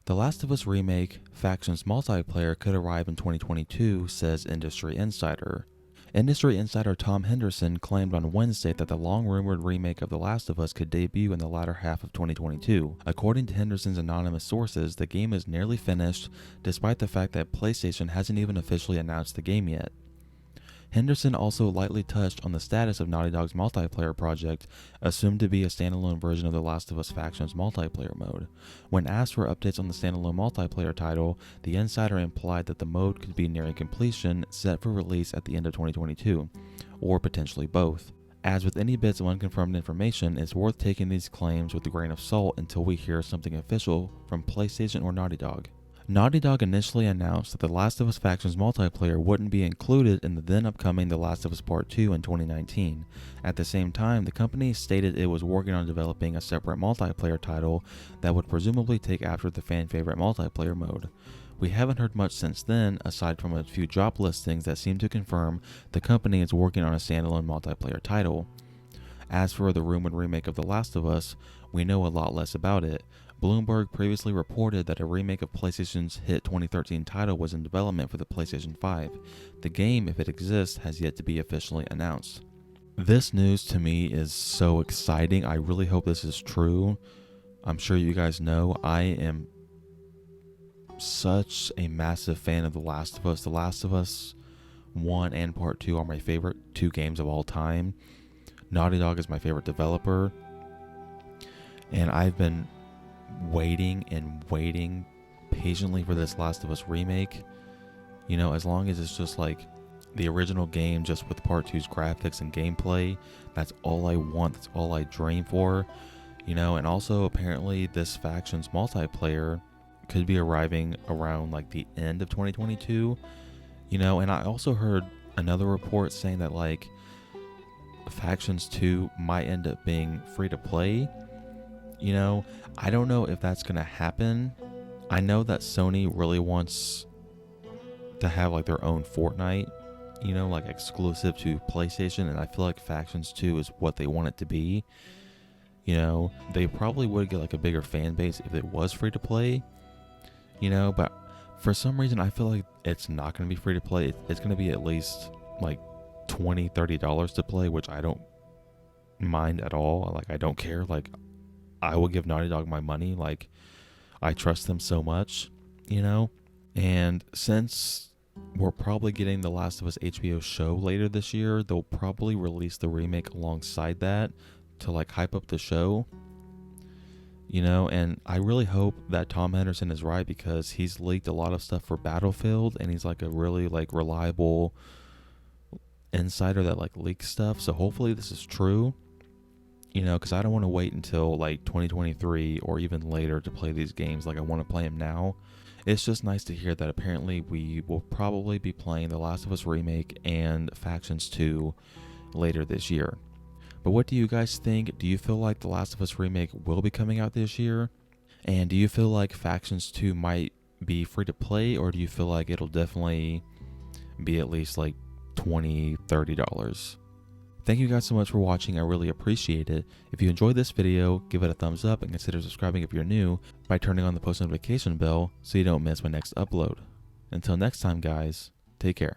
The Last of Us Remake Factions multiplayer could arrive in 2022, says Industry Insider. Industry Insider Tom Henderson claimed on Wednesday that the long-rumored remake of The Last of Us could debut in the latter half of 2022. According to Henderson's anonymous sources, the game is nearly finished, despite the fact that PlayStation hasn't even officially announced the game yet. Henderson also lightly touched on the status of Naughty Dog's multiplayer project, assumed to be a standalone version of The Last of Us Factions multiplayer mode. When asked for updates on the standalone multiplayer title, the insider implied that the mode could be nearing completion, set for release at the end of 2022, or potentially both. As with any bits of unconfirmed information, it's worth taking these claims with a grain of salt until we hear something official from PlayStation or Naughty Dog. Naughty Dog initially announced that The Last of Us Factions multiplayer wouldn't be included in the then upcoming The Last of Us Part 2 in 2019. At the same time, the company stated it was working on developing a separate multiplayer title that would presumably take after the fan-favorite multiplayer mode. We haven't heard much since then, aside from a few job listings that seem to confirm the company is working on a standalone multiplayer title. As for the rumored remake of The Last of Us, we know a lot less about it. Bloomberg previously reported that a remake of PlayStation's hit 2013 title was in development for the PlayStation 5. The game, if it exists, has yet to be officially announced. This news to me is so exciting. I really hope this is true. I'm sure you guys know I am such a massive fan of The Last of Us. The Last of Us 1 and Part 2 are my favorite two games of all time. Naughty Dog is my favorite developer. And I've been waiting patiently for this Last of Us remake. You know, as long as it's just like the original game, just with Part 2's graphics and gameplay, that's all I want, that's all I dream for. You know, and also apparently this Factions multiplayer could be arriving around like the end of 2022. You know, and I also heard another report saying that like Factions 2 might end up being free to play. You know, I don't know if that's going to happen. I know that Sony really wants to have like their own Fortnite, you know, like exclusive to PlayStation, and I feel like Factions 2 is what they want it to be. You know, they probably would get like a bigger fan base if it was free to play, you know, but for some reason I feel like it's not going to be free to play. It's going to be at least like $20-$30 to play, which I don't mind at all. Like, I don't care. Like, I will give Naughty Dog my money. Like, I trust them so much, you know? And since we're probably getting the Last of Us HBO show later this year, they'll probably release the remake alongside that to like hype up the show, you know? And I really hope that Tom Henderson is right, because he's leaked a lot of stuff for Battlefield, and he's like a really like reliable insider that like leaks stuff. So hopefully this is true. You know, because I don't want to wait until like 2023 or even later to play these games. Like, I want to play them now. It's just nice to hear that apparently we will probably be playing The Last of Us Remake and Factions 2 later this year. But what do you guys think? Do you feel like The Last of Us Remake will be coming out this year? And do you feel like Factions 2 might be free to play, or do you feel like it'll definitely be at least like $20-$30? Thank you guys so much for watching. I really appreciate it. If you enjoyed this video, give it a thumbs up and consider subscribing if you're new by turning on the post notification bell so you don't miss my next upload. Until next time, guys, take care.